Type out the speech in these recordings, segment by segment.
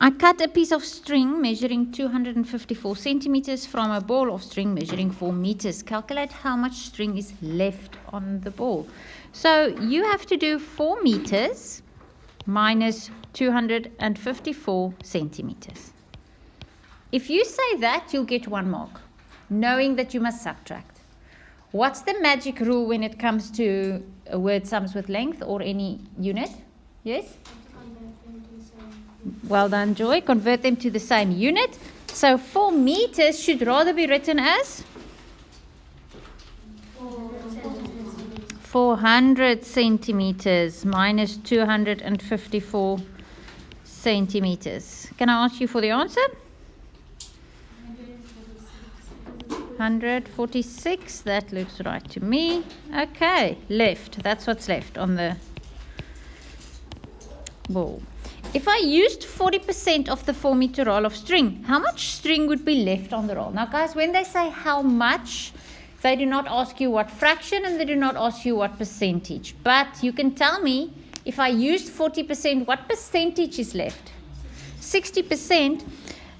I cut a piece of string measuring 254 centimeters from a ball of string measuring 4 meters. Calculate how much string is left on the ball. So you have to do 4 meters minus 254 centimeters. If you say that, you'll get 1 mark, knowing that you must subtract. What's the magic rule when it comes to word sums with length or any unit? Yes? Well done, Joy. Convert them to the same unit. So 4 meters should rather be written as 400 centimeters minus 254 centimeters. Can I ask you for the answer? 146. That looks right to me. Okay, left. That's what's left on the ball. If I used 40% of the 4 meter roll of string, how much string would be left on the roll? Now guys, when they say how much, they do not ask you what fraction and they do not ask you what percentage. But you can tell me, if I used 40%, what percentage is left? 60%.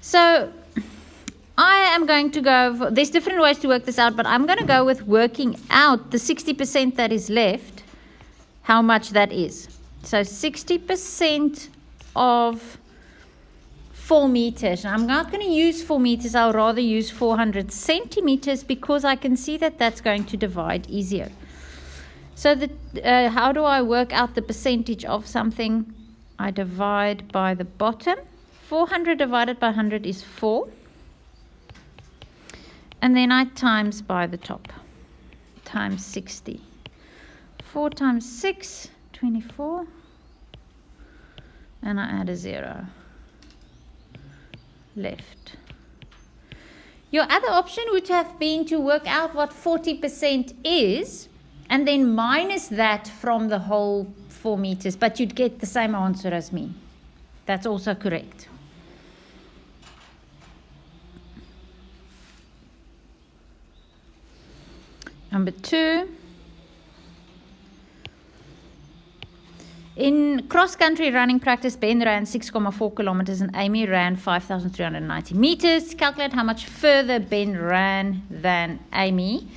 So I am going to go, there's different ways to work this out, but I'm going to go with working out the 60% that is left, how much that is. So 60% of 4 meters. And I'm not going to use 4 meters. I'll rather use 400 centimeters because I can see that that's going to divide easier. So how do I work out the percentage of something? I divide by the bottom. 400 divided by 100 is 4. And then I times by the top. Times 60. 4 times 6, 24. And I add a 0. Left. Your other option would have been to work out what 40% is and then minus that from the whole 4 meters, but you'd get the same answer as me. That's also correct. Number 2. In cross-country running practice, Ben ran 6.4 kilometers and Amy ran 5,390 meters. Calculate how much further Ben ran than Amy.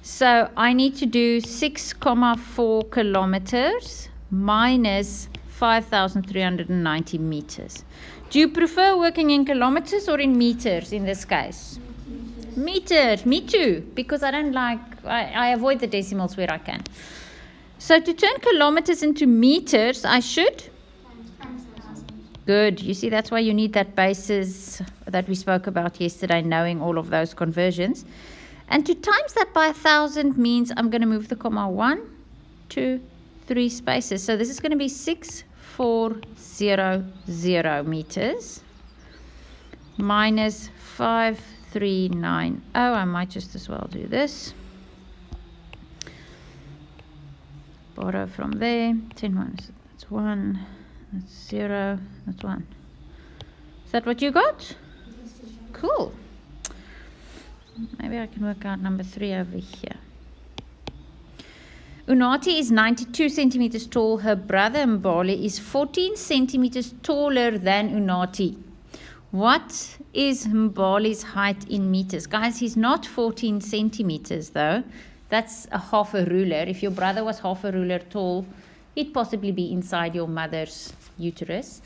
So I need to do 6.4 kilometers minus 5,390 meters. Do you prefer working in kilometers or in meters in this case? Meters. Me too, because I don't like, I avoid the decimals where I can. So to turn kilometers into meters, I should? Good. You see, that's why you need that basis that we spoke about yesterday, knowing all of those conversions. And to times that by 1,000 means I'm going to move the comma 1, 2, 3 spaces. So this is going to be 6,400 meters minus 5,390. I might just as well do this. Borrow from there. 10 minus, that's 1, that's 0, that's 1. Is that what you got? Cool. Maybe I can work out number 3 over here. Unati is 92 centimeters tall. Her brother Mbali is 14 centimeters taller than Unati. What is Mbali's height in meters? Guys, he's not 14 centimeters though. That's a half a ruler. If your brother was half a ruler tall, he'd possibly be inside your mother's uterus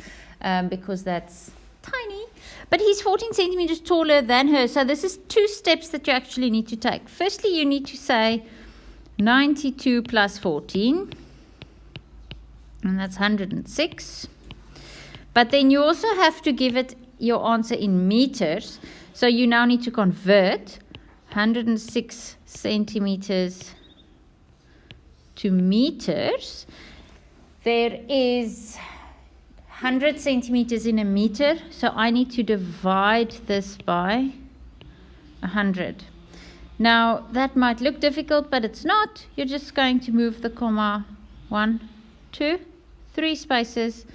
because that's tiny. But he's 14 centimeters taller than her. So this is 2 steps that you actually need to take. Firstly, you need to say 92 plus 14. And that's 106. But then you also have to give it your answer in meters. So you now need to convert 106 centimeters to meters. There is 100 centimeters in a meter, so I need to divide this by 100. Now that might look difficult, but it's not. You're just going to move the comma 1, 2, 3 spaces,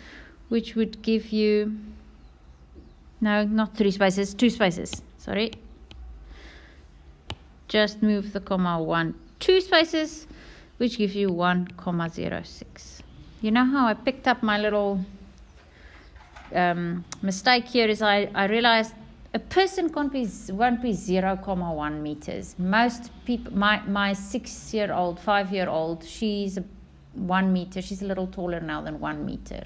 which would give you, no, not 3 spaces, 2 spaces, sorry. Just move the comma 1, 2 spaces, which gives you 1,06. You know how I picked up my little mistake here is I realized a person won't be 0,1 meters. Most people, my 6-year-old, 5-year-old, she's 1 meter. She's a little taller now than 1 meter.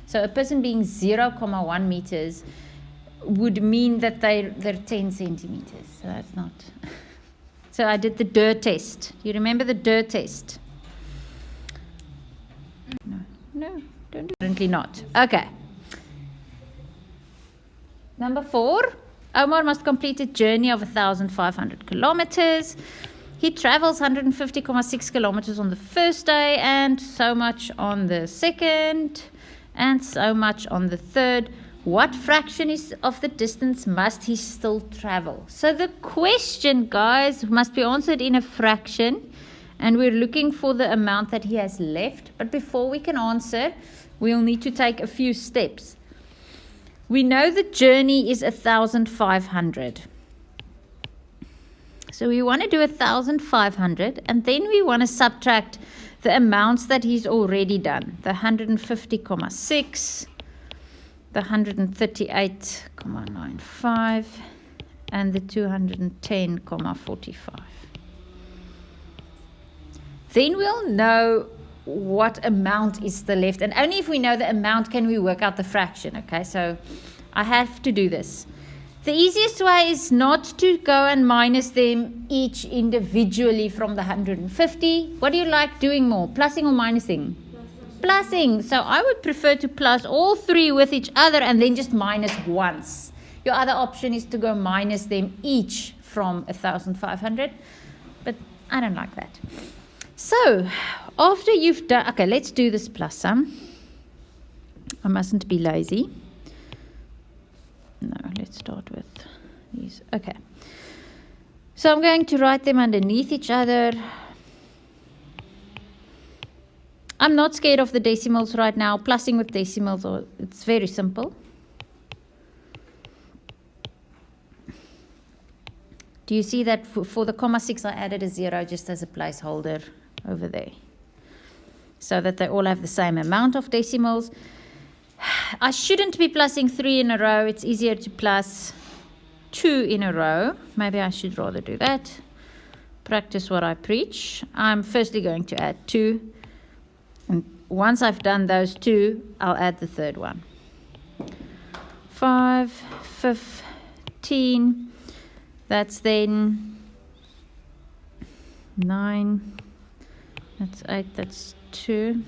So a person being 0,1 meters would mean that they're 10 centimeters. So that's not. So I did the DIR test. You remember the DIR test? No, don't. Apparently not. Okay. Number 4, Omar must complete a journey of 1,500 kilometers. He travels 150.6 kilometers on the first day, and so much on the second, and so much on the third. What fraction of the distance must he still travel? So the question, guys, must be answered in a fraction, and we're looking for the amount that he has left. But before we can answer, we'll need to take a few steps. We know the journey is 1,500. So we want to do 1,500, and then we want to subtract the amounts that he's already done. The 150.6, the 138.95, and the 210.45. Then we'll know what amount is still left, and only if we know the amount can we work out the fraction. Okay, so I have to do this. The easiest way is not to go and minus them each individually from the 150. What do you like doing more, plussing or minusing? Plussing. So I would prefer to plus all 3 with each other and then just minus once. Your other option is to go minus them each from 1,500, but I don't like that. So after you've done, okay, let's do this plus sum. I mustn't be lazy. No, let's start with these. Okay. So I'm going to write them underneath each other. I'm not scared of the decimals right now. Plussing with decimals, it's very simple. Do you see that for the comma 6 I added a 0 just as a placeholder over there, so that they all have the same amount of decimals. I shouldn't be plussing 3 in a row. It's easier to plus 2 in a row. Maybe I should rather do that. Practice what I preach. I'm firstly going to add 2. And once I've done those 2, I'll add the third one. 5, 15. That's then 9. That's 8. That's 2.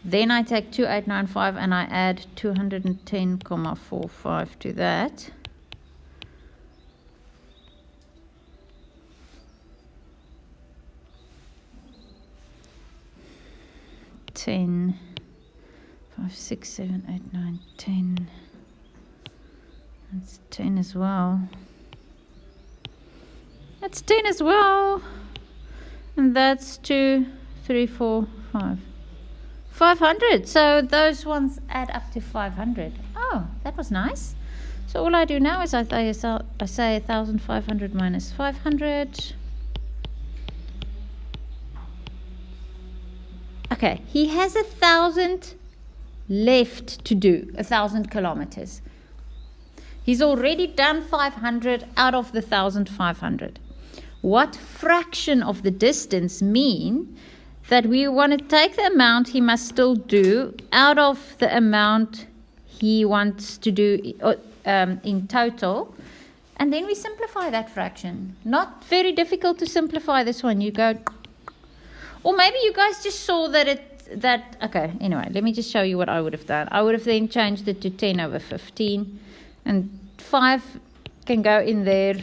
Then I take 2895 and I add 210.45 to that. Ten, 5, 6, 7, 8, 9, 10. That's 10 as well. That's 10 as well. And that's 2, 3, 4, 5. 500. So those ones add up to 500. Oh, that was nice. So all I do now is I say 1,500 minus 500. Okay, he has 1,000 left to do, 1,000 kilometers. He's already done 500 out of the 1,500. What fraction of the distance mean that we want to take the amount he must still do out of the amount he wants to do in total, and then we simplify that fraction. Not very difficult to simplify this one. You go, or maybe you guys just saw that okay, anyway, let me just show you what I would have done. I would have then changed it to 10 over 15, and 5 can go in there.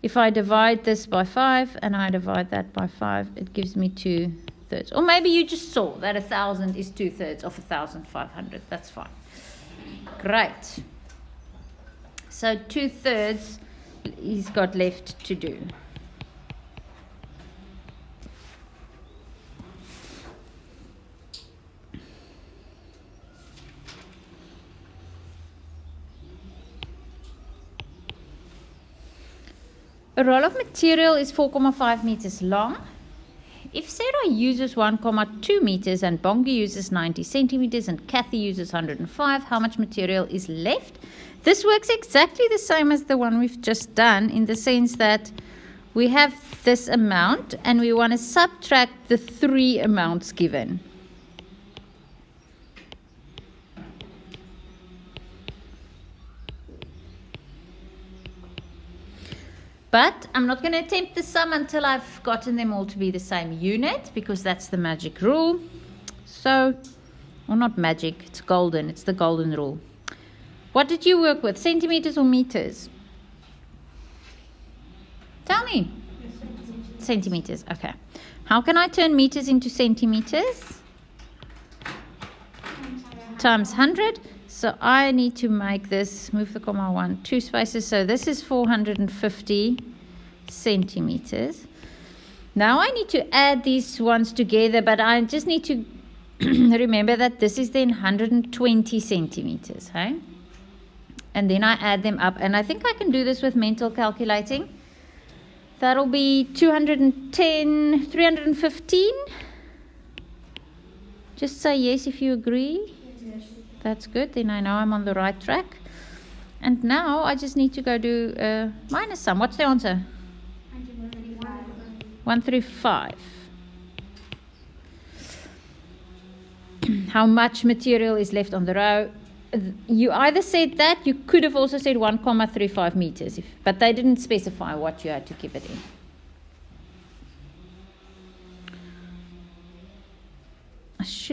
If I divide this by 5 and I divide that by 5, it gives me 2/3. Or maybe you just saw that 1,000 is 2/3 of 1,500. That's fine. Great. So 2/3 he's got left to do. A roll of material is 4.5 meters long. if Sarah uses 1,2 meters and Bongi uses 90 centimeters and Kathy uses 105, how much material is left? This works exactly the same as the one we've just done, in the sense that we have this amount and we want to subtract the 3 amounts given. But I'm not going to attempt the sum until I've gotten them all to be the same unit, because that's the magic rule. So, or not magic, it's golden. It's the golden rule. What did you work with, centimeters or meters? Tell me. Centimeters, okay. How can I turn meters into centimeters? Times 100. So I need to make this, move the comma 1, 2 spaces. So this is 450 centimeters. Now I need to add these ones together, but I just need to remember that this is then 120 centimeters. Hey? And then I add them up. And I think I can do this with mental calculating. That'll be 210, 315. Just say yes if you agree. That's good. Then I know I'm on the right track. And now I just need to go do a minus sum. What's the answer? 135. How much material is left on the row? You either said that, you could have also said 1,35 meters, but they didn't specify what you had to keep it in.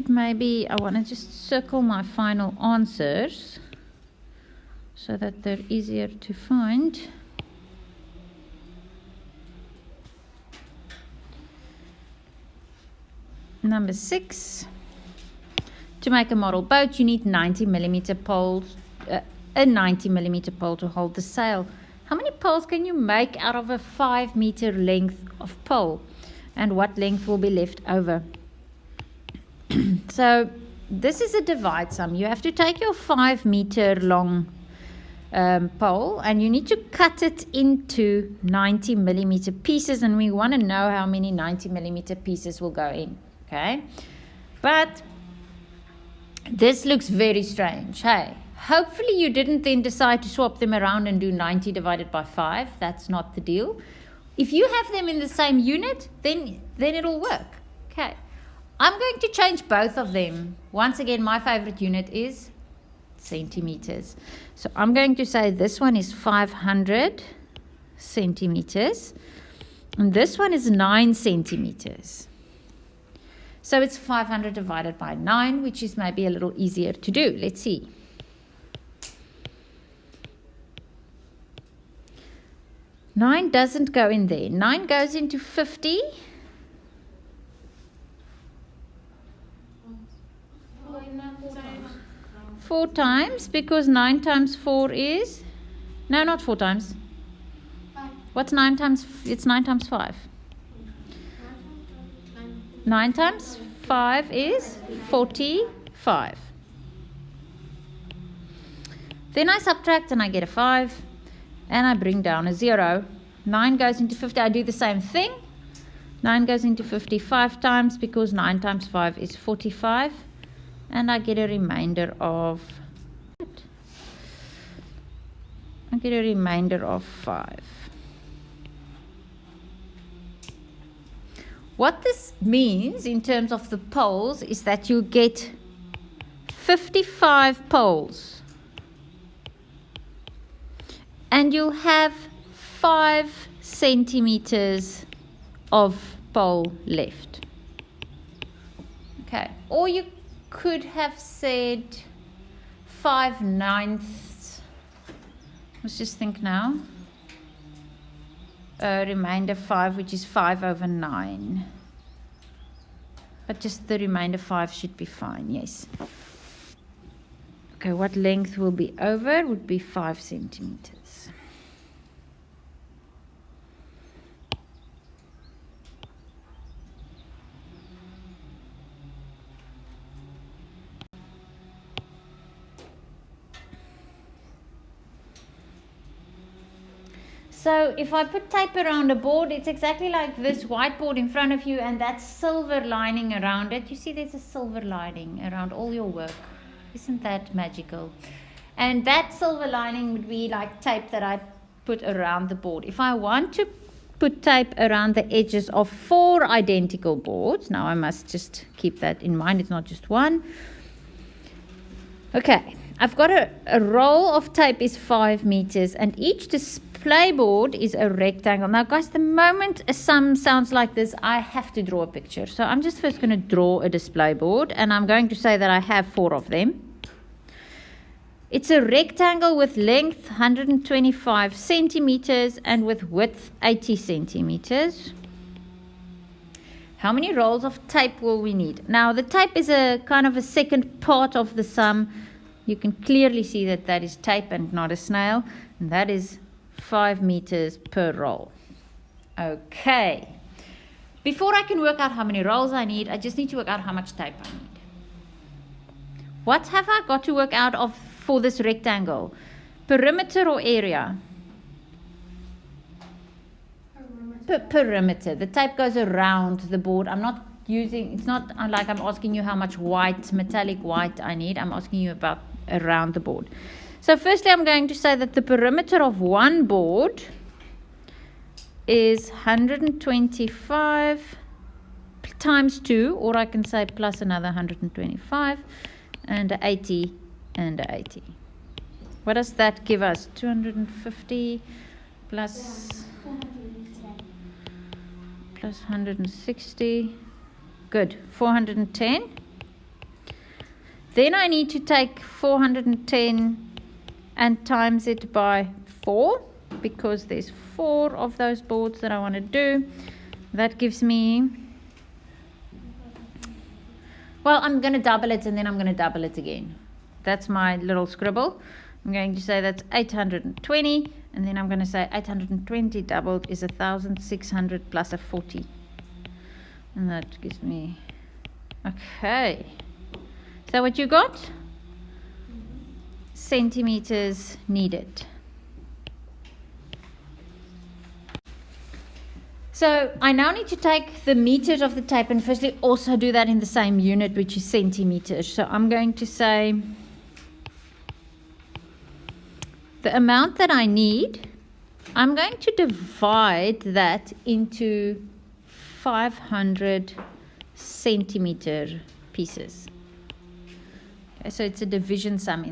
I want to just circle my final answers so that they're easier to find. Number 6. To make a model boat, you need 90 millimeter poles, a 90 millimeter pole to hold the sail. How many poles can you make out of a 5 meter length of pole? And what length will be left over? So this is a divide sum. You have to take your 5 meter long pole and you need to cut it into 90 millimeter pieces, and we want to know how many 90 millimeter pieces will go in. Okay, but this looks very strange. Hey, hopefully you didn't then decide to swap them around and do 90 divided by 5. That's not the deal. If you have them in the same unit, then it'll work. Okay. I'm going to change both of them. Once again, my favorite unit is centimeters. So I'm going to say this one is 500 centimeters. And this one is 9 centimeters. So it's 500 divided by 9, which is maybe a little easier to do. Let's see. Nine doesn't go in there. 9 goes into 50. 4 times, because 9 times 4 is, no, not 4 times. 5. What's 9 times? It's 9 times 5. 9 times 5 is 45. Then I subtract and I get a 5 and I bring down a 0. 9 goes into 50. I do the same thing. 9 goes into 55 times, because 9 times 5 is 45. And I get a remainder of 5. What this means in terms of the poles is that you get 55 poles. And you'll have 5 centimeters of pole left. Okay, or you could have said 5/9. Let's just think now. Remainder 5, which is 5/9. But just the remainder 5 should be fine, yes. Okay, what length will be over would be 5 centimeters. So if I put tape around a board, it's exactly like this whiteboard in front of you and that silver lining around it. You see there's a silver lining around all your work. Isn't that magical? And that silver lining would be like tape that I put around the board. If I want to put tape around the edges of 4 identical boards, now I must just keep that in mind, it's not just one. Okay, I've got a roll of tape is 5 meters and each display board is a rectangle. Now guys, the moment a sum sounds like this, I have to draw a picture. So I'm just first going to draw a display board and I'm going to say that I have 4 of them. It's a rectangle with length 125 centimeters and with width 80 centimeters. How many rolls of tape will we need? Now the tape is a kind of a second part of the sum. You can clearly see that that is tape and not a snail. And that is 5 meters per roll. Okay. Before I can work out how many rolls I need, I just need to work out how much tape I need. What have I got to work out of for this rectangle? Perimeter or area? Perimeter. The tape goes around the board. I'm not using, it's not like I'm asking you how much white, metallic white I need. I'm asking you about around the board. So firstly, I'm going to say that the perimeter of one board is 125 times 2, or I can say plus another 125, and 80 and 80. What does that give us? 250 plus 160. Good. 410. Then I need to take 410 and times it by 4, because there's 4 of those boards that I want to do. That gives me, well, I'm going to double it and then I'm going to double it again. That's my little scribble. I'm going to say that's 820, and then I'm going to say 820 doubled is 1,600 plus a 40. And that gives me, okay. Is that what you got? Centimeters needed. So I now need to take the meters of the tape and firstly also do that in the same unit, which is centimeters. So I'm going to say the amount that I need, I'm going to divide that into 500 centimeter pieces. Okay, so it's a division sum.